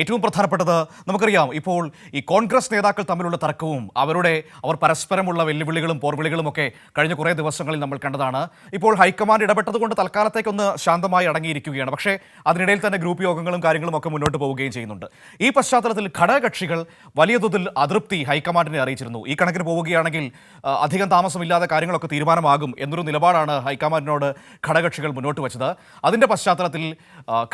ഏറ്റവും പ്രധാനപ്പെട്ടത് നമുക്കറിയാം, ഇപ്പോൾ ഈ കോൺഗ്രസ് നേതാക്കൾ തമ്മിലുള്ള തർക്കവും അവർ പരസ്പരമുള്ള വെല്ലുവിളികളും പോർവിളികളും ഒക്കെ കഴിഞ്ഞ കുറേ ദിവസങ്ങളിൽ നമ്മൾ കണ്ടതാണ്. ഇപ്പോൾ ഹൈക്കമാൻഡ് ഇടപെട്ടതുകൊണ്ട് തൽക്കാലത്തേക്കൊന്ന് ശാന്തമായി അടങ്ങിയിരിക്കുകയാണ്. പക്ഷേ അതിനിടയിൽ തന്നെ ഗ്രൂപ്പ് യോഗങ്ങളും കാര്യങ്ങളും ഒക്കെ മുന്നോട്ട് പോവുകയും ചെയ്യുന്നുണ്ട്. ഈ പശ്ചാത്തലത്തിൽ ഘടകകക്ഷികൾ വലിയ തോതിൽ അതൃപ്തി ഹൈക്കമാൻഡിനെ അറിയിച്ചിരുന്നു. ഈ കണക്കിന് പോവുകയാണെങ്കിൽ അധികം താമസമില്ലാതെ കാര്യങ്ങളൊക്കെ തീരുമാനമാകും എന്നൊരു നിലപാടാണ് ഹൈക്കമാൻഡിനോട് ഘടകകക്ഷികൾ മുന്നോട്ട് വെച്ചത്. അതിൻ്റെ പശ്ചാത്തലത്തിൽ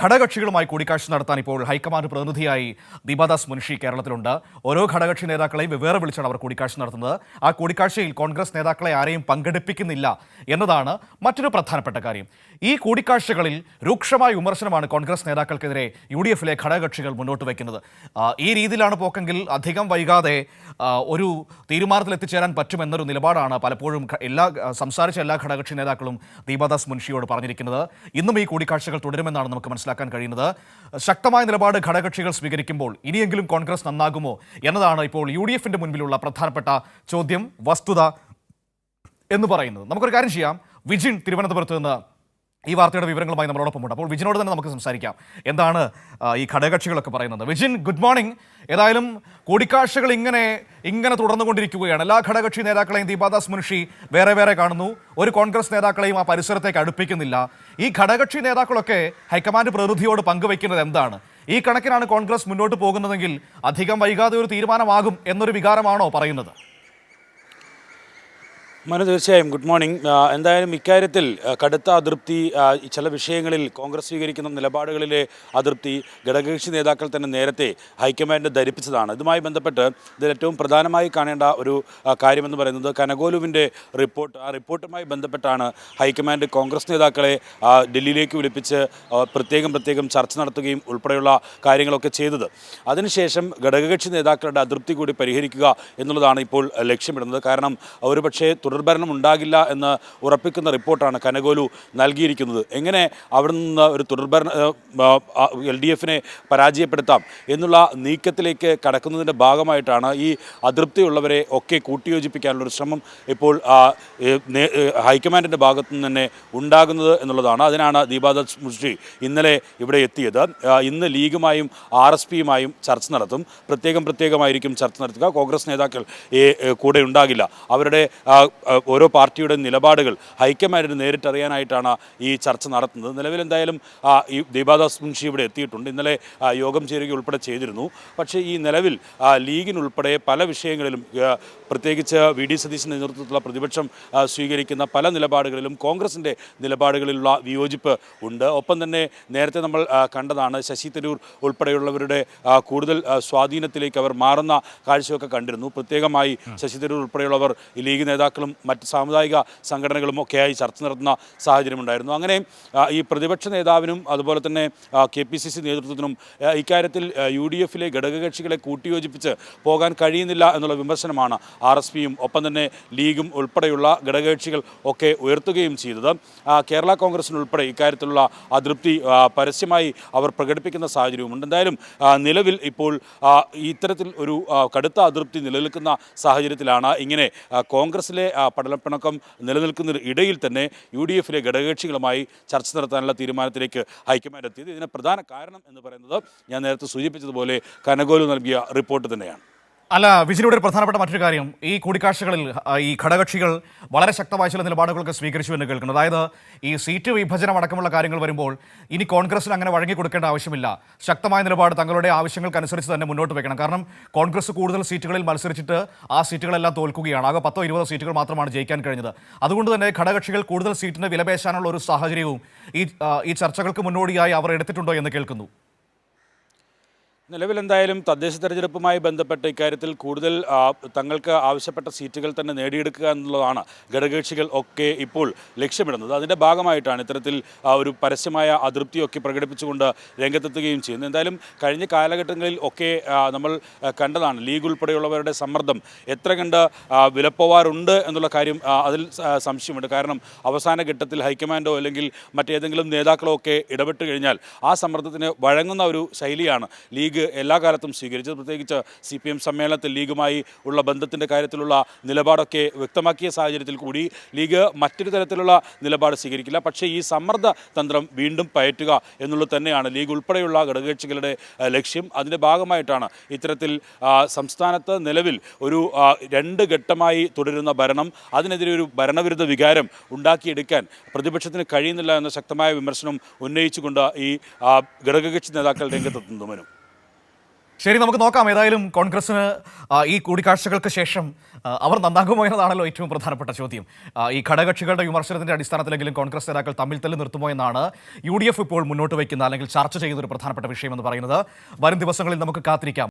ഘടകകക്ഷികളുമായി കൂടിക്കാഴ്ച നടത്താൻ ഇപ്പോൾ ഹൈക്കമാൻഡ് പ്രതിനിധിയായി ദീപാദാസ് മുൻഷി കേരളത്തിലുണ്ട്. ഓരോ ഘടകകക്ഷി നേതാക്കളെയും വെവ്വേറെ വിളിച്ചാണ് അവർ കൂടിക്കാഴ്ച നടത്തുന്നത്. ആ കൂടിക്കാഴ്ചയിൽ കോൺഗ്രസ് നേതാക്കളെ ആരെയും പങ്കെടുപ്പിക്കുന്നില്ല എന്നതാണ് മറ്റൊരു പ്രധാനപ്പെട്ട കാര്യം. ഈ കൂടിക്കാഴ്ചകളിൽ രൂക്ഷമായ വിമർശനമാണ് കോൺഗ്രസ് നേതാക്കൾക്കെതിരെ UDF-ലെ ഘടകകക്ഷികൾ മുന്നോട്ട് വയ്ക്കുന്നത്. ഈ രീതിയിലാണ് പോക്കെങ്കിൽ അധികം വൈകാതെ ഒരു തീരുമാനത്തിൽ എത്തിച്ചേരാൻ പറ്റുമെന്നൊരു നിലപാടാണ് പലപ്പോഴും സംസാരിച്ച എല്ലാ ഘടകകക്ഷി നേതാക്കളും ദീപാദാസ് മുൻഷിയോട് പറഞ്ഞിരിക്കുന്നത്. ഇന്നും ഈ കൂടിക്കാഴ്ചകൾ തുടരുമെന്നാണ് നമുക്ക് മനസ്സിലാക്കാൻ കഴിയുന്നത്. ശക്തമായ നിലപാട് ഘടകകക്ഷികൾ സ്വീകരിക്കുമ്പോൾ ഇനിയെങ്കിലും കോൺഗ്രസ് നന്നാകുമോ എന്നതാണ് ഇപ്പോൾ UDF-ന്റെ മുൻപിലുള്ള പ്രധാനപ്പെട്ട ചോദ്യം, വസ്തുത എന്ന് പറയുന്നത്. നമുക്കൊരു കാര്യം ചെയ്യാം. വിജിൻ തിരുവനന്തപുരത്ത് നിന്ന് ഈ വാർത്തയുടെ വിവരങ്ങളുമായി നമ്മളോടൊപ്പമുണ്ട്. അപ്പോൾ വിജിനോട് തന്നെ നമുക്ക് സംസാരിക്കാം. എന്താണ് ഈ ഘടകകക്ഷികളൊക്കെ പറയുന്നത്? Vijin, good morning. ഏതായാലും കൂടിക്കാഴ്ചകൾ ഇങ്ങനെ തുടർന്നുകൊണ്ടിരിക്കുകയാണ്. എല്ലാ ഘടകകക്ഷി നേതാക്കളെയും ദീപാദാസ് മുൻഷി വേറെ കാണുന്നു. ഒരു കോൺഗ്രസ് നേതാക്കളെയും ആ പരിസരത്തേക്ക് അടുപ്പിക്കുന്നില്ല. ഈ ഘടകകക്ഷി നേതാക്കളൊക്കെ ഹൈക്കമാൻഡ് പ്രതിനിധിയോട് പങ്കുവയ്ക്കുന്നത് എന്താണ്? ഈ കണക്കിനാണ് കോൺഗ്രസ് മുന്നോട്ട് പോകുന്നതെങ്കിൽ അധികം വൈകാതെ ഒരു തീരുമാനമാകും എന്നൊരു വികാരമാണോ പറയുന്നത്? തീർച്ചയായും ഗുഡ് മോർണിംഗ്. എന്തായാലും ഇക്കാര്യത്തിൽ കടുത്ത അതൃപ്തി, ചില വിഷയങ്ങളിൽ കോൺഗ്രസ് സ്വീകരിക്കുന്ന നിലപാടുകളിലെ അതൃപ്തി ഘടകകക്ഷി നേതാക്കൾ തന്നെ നേരത്തെ ഹൈക്കമാൻഡ് ധരിപ്പിച്ചതാണ്. ഇതുമായി ബന്ധപ്പെട്ട് ഇതിൽ ഏറ്റവും പ്രധാനമായി കാണേണ്ട ഒരു കാര്യമെന്ന് പറയുന്നത് കനകോലുവിൻ്റെ റിപ്പോർട്ട്. ആ റിപ്പോർട്ടുമായി ബന്ധപ്പെട്ടാണ് ഹൈക്കമാൻഡ് കോൺഗ്രസ് നേതാക്കളെ ഡൽഹിയിലേക്ക് വിളിപ്പിച്ച് പ്രത്യേകം ചർച്ച നടത്തുകയും ഉൾപ്പെടെയുള്ള കാര്യങ്ങളൊക്കെ ചെയ്തത്. അതിനുശേഷം ഘടകകക്ഷി നേതാക്കളുടെ അതൃപ്തി കൂടി പരിഹരിക്കുക എന്നുള്ളതാണ് ഇപ്പോൾ ലക്ഷ്യമിടുന്നത്. കാരണം ഒരുപക്ഷേ തുടർഭരണം ഉണ്ടാകില്ല എന്ന് ഉറപ്പിക്കുന്ന റിപ്പോർട്ടാണ് കനകോലു നൽകിയിരിക്കുന്നത്. എങ്ങനെ അവിടെ നിന്ന് ഒരു തുടർഭരണ LDF-നെ പരാജയപ്പെടുത്താം എന്നുള്ള നീക്കത്തിലേക്ക് കടക്കുന്നതിൻ്റെ ഭാഗമായിട്ടാണ് ഈ അതൃപ്തിയുള്ളവരെ ഒക്കെ കൂട്ടിയോജിപ്പിക്കാനുള്ളൊരു ശ്രമം ഇപ്പോൾ ഹൈക്കമാൻഡിൻ്റെ ഭാഗത്തു നിന്ന് തന്നെ ഉണ്ടാകുന്നത് എന്നുള്ളതാണ്. അതിനാണ് ദീപാദാസ് മുൻഷി ഇന്നലെ ഇവിടെ എത്തിയത്. ഇന്ന് ലീഗുമായും RSPയുമായും ചർച്ച നടത്തും. പ്രത്യേകമായിരിക്കും ചർച്ച നടത്തുക. കോൺഗ്രസ് നേതാക്കൾ കൂടെ ഉണ്ടാകില്ല. അവരുടെ ഓരോ പാർട്ടിയുടെ നിലപാടുകൾ ഹൈക്കമാൻഡിന് നേരിട്ടറിയാനായിട്ടാണ് ഈ ചർച്ച നടത്തുന്നത്. നിലവിൽ എന്തായാലും ഈ ദീപാദാസ് മുൻഷി ഇവിടെ എത്തിയിട്ടുണ്ട്. ഇന്നലെ യോഗം ചേരുക ഉൾപ്പെടെ ചെയ്തിരുന്നു. പക്ഷേ ഈ നിലവിൽ ലീഗിനുൾപ്പെടെ പല വിഷയങ്ങളിലും, പ്രത്യേകിച്ച് VD സതീശൻ്റെ നേതൃത്വത്തിലുള്ള പ്രതിപക്ഷം സ്വീകരിക്കുന്ന പല നിലപാടുകളിലും കോൺഗ്രസിൻ്റെ നിലപാടുകളിലുള്ള വിയോജിപ്പ് ഉണ്ട്. ഒപ്പം തന്നെ നേരത്തെ നമ്മൾ കണ്ടതാണ്, ശശി തരൂർ ഉൾപ്പെടെയുള്ളവരുടെ കൂടുതൽ സ്വാധീനത്തിലേക്ക് അവർ മാറുന്ന കാഴ്ചയൊക്കെ കണ്ടിരുന്നു. പ്രത്യേകമായി ശശി തരൂർ ഉൾപ്പെടെയുള്ളവർ ഈ ലീഗ് നേതാക്കളും മറ്റ് സാമുദായിക സംഘടനകളും ഒക്കെയായി ചർച്ച നടത്തുന്ന സാഹചര്യമുണ്ടായിരുന്നു. അങ്ങനെ ഈ പ്രതിപക്ഷ നേതാവിനും അതുപോലെ തന്നെ KPCC നേതൃത്വത്തിനും ഇക്കാര്യത്തിൽ UDF-ലെ ഘടകകക്ഷികളെ കൂട്ടിയോജിപ്പിച്ച് പോകാൻ കഴിയുന്നില്ല എന്നുള്ള വിമർശനമാണ് RSPയും ഒപ്പം തന്നെ ലീഗും ഉൾപ്പെടെയുള്ള ഘടകകക്ഷികൾ ഒക്കെ ഉയർത്തുകയും ചെയ്തത്. കേരള കോൺഗ്രസിനുൾപ്പെടെ ഇക്കാര്യത്തിലുള്ള അതൃപ്തി പരസ്യമായി അവർ പ്രകടിപ്പിക്കുന്ന സാഹചര്യവുമുണ്ട്. എന്തായാലും നിലവിൽ ഇപ്പോൾ ഇത്തരത്തിൽ ഒരു കടുത്ത അതൃപ്തി നിലനിൽക്കുന്ന സാഹചര്യത്തിലാണ് ഇങ്ങനെ കോൺഗ്രസിലെ പടലപ്പിണക്കം നിലനിൽക്കുന്ന ഇടയിൽ തന്നെ UDF-ലെ ഘടകകക്ഷികളുമായി ചർച്ച നടത്താനുള്ള തീരുമാനത്തിലേക്ക് ഹൈക്കമാൻഡ് എത്തിയത്. ഇതിന് പ്രധാന കാരണം എന്ന് പറയുന്നത് ഞാൻ നേരത്തെ സൂചിപ്പിച്ചതുപോലെ കനകോലു നൽകിയ റിപ്പോർട്ട് തന്നെയാണ്. അല്ല, വിജിലൂടെ ഒരു പ്രധാനപ്പെട്ട മറ്റൊരു കാര്യം, ഈ കൂടിക്കാഴ്ചകളിൽ ഈ ഘടകകക്ഷികൾ വളരെ ശക്തമായ ചില നിലപാടുകളൊക്കെ സ്വീകരിച്ചു എന്ന് കേൾക്കുന്നു. അതായത് ഈ സീറ്റ് വിഭജനം അടക്കമുള്ള കാര്യങ്ങൾ വരുമ്പോൾ ഇനി കോൺഗ്രസിന് അങ്ങനെ വഴങ്ങി കൊടുക്കേണ്ട ആവശ്യമില്ല. ശക്തമായ നിലപാട് തങ്ങളുടെ ആവശ്യങ്ങൾക്കനുസരിച്ച് തന്നെ മുന്നോട്ട് വെക്കണം. കാരണം കോൺഗ്രസ് കൂടുതൽ സീറ്റുകളിൽ മത്സരിച്ചിട്ട് ആ സീറ്റുകളെല്ലാം തോൽക്കുകയാണ്. ആകെ 10-20 സീറ്റുകൾ മാത്രമാണ് ജയിക്കാൻ കഴിഞ്ഞത്. അതുകൊണ്ട് തന്നെ ഘടകകക്ഷികൾ കൂടുതൽ സീറ്റിന് വിലപേശാനുള്ള ഒരു സാഹചര്യവും ഈ ചർച്ചകൾക്ക് മുന്നോടിയായി അവർ എടുത്തിട്ടുണ്ടോ എന്ന് കേൾക്കുന്നു. നിലവിൽ എന്തായാലും തദ്ദേശ തെരഞ്ഞെടുപ്പുമായി ബന്ധപ്പെട്ട് ഇക്കാര്യത്തിൽ കൂടുതൽ തങ്ങൾക്ക് ആവശ്യപ്പെട്ട സീറ്റുകൾ തന്നെ നേടിയെടുക്കുക എന്നുള്ളതാണ് ഘടകകക്ഷികൾ ഒക്കെ ഇപ്പോൾ ലക്ഷ്യമിടുന്നത്. അതിൻ്റെ ഭാഗമായിട്ടാണ് ഇത്തരത്തിൽ ഒരു പരസ്യമായ അതൃപ്തിയൊക്കെ പ്രകടിപ്പിച്ചുകൊണ്ട് രംഗത്തെത്തുകയും ചെയ്യുന്നത്. എന്തായാലും കഴിഞ്ഞ കാലഘട്ടങ്ങളിൽ ഒക്കെ നമ്മൾ കണ്ടതാണ് ലീഗ് ഉൾപ്പെടെയുള്ളവരുടെ സമ്മർദ്ദം എത്ര കണ്ട് വിലപ്പോവാറുണ്ട് എന്നുള്ള കാര്യം അതിൽ സംശയമുണ്ട്. കാരണം അവസാന ഘട്ടത്തിൽ ഹൈക്കമാൻഡോ അല്ലെങ്കിൽ മറ്റേതെങ്കിലും നേതാക്കളോ ഒക്കെ ഇടപെട്ട് കഴിഞ്ഞാൽ ആ സമ്മർദ്ദത്തിന് വഴങ്ങുന്ന ഒരു ശൈലിയാണ് ലീഗ് ലീഗ് എല്ലാ കാലത്തും സ്വീകരിച്ചത്. പ്രത്യേകിച്ച് CPM സമ്മേളനത്തിൽ ലീഗുമായി ഉള്ള ബന്ധത്തിൻ്റെ കാര്യത്തിലുള്ള നിലപാടൊക്കെ വ്യക്തമാക്കിയ സാഹചര്യത്തിൽ കൂടി ലീഗ് മറ്റൊരു തരത്തിലുള്ള നിലപാട് സ്വീകരിക്കില്ല. പക്ഷേ ഈ സമ്മർദ്ദ തന്ത്രം വീണ്ടും പയറ്റുക എന്നുള്ളത് തന്നെയാണ് ലീഗ് ഉൾപ്പെടെയുള്ള ഘടകകക്ഷികളുടെ ലക്ഷ്യം. അതിൻ്റെ ഭാഗമായിട്ടാണ് ഇത്തരത്തിൽ സംസ്ഥാനത്ത് നിലവിൽ ഒരു 2 ഘട്ടമായി തുടരുന്ന ഭരണം, അതിനെതിരെ ഒരു ഭരണവിരുദ്ധ വികാരം ഉണ്ടാക്കിയെടുക്കാൻ പ്രതിപക്ഷത്തിന് കഴിയുന്നില്ല എന്ന ശക്തമായ വിമർശനം ഉന്നയിച്ചുകൊണ്ട് ഈ ഘടകകക്ഷി നേതാക്കൾ രംഗത്തെത്തുന്നു. മനു, ശരി, നമുക്ക് നോക്കാം. ഏതായാലും കോൺഗ്രസിന് ഈ കൂടിക്കാഴ്ചകൾക്ക് ശേഷം അവർ നന്നാകുമോ എന്നതാണല്ലോ ഏറ്റവും പ്രധാനപ്പെട്ട ചോദ്യം. ഈ ഘടകകക്ഷികളുടെ വിമർശനത്തിന്റെ അടിസ്ഥാനത്തിലെങ്കിലും കോൺഗ്രസ് നേതാക്കൾ തമ്മിൽ തല്ല് നിർത്തുമോ എന്നാണ് UDF ഇപ്പോൾ മുന്നോട്ട് വയ്ക്കുന്ന അല്ലെങ്കിൽ ചർച്ച ചെയ്യുന്ന ഒരു പ്രധാനപ്പെട്ട വിഷയമെന്ന് പറയുന്നത്. വരും ദിവസങ്ങളിൽ നമുക്ക് കാത്തിരിക്കാം.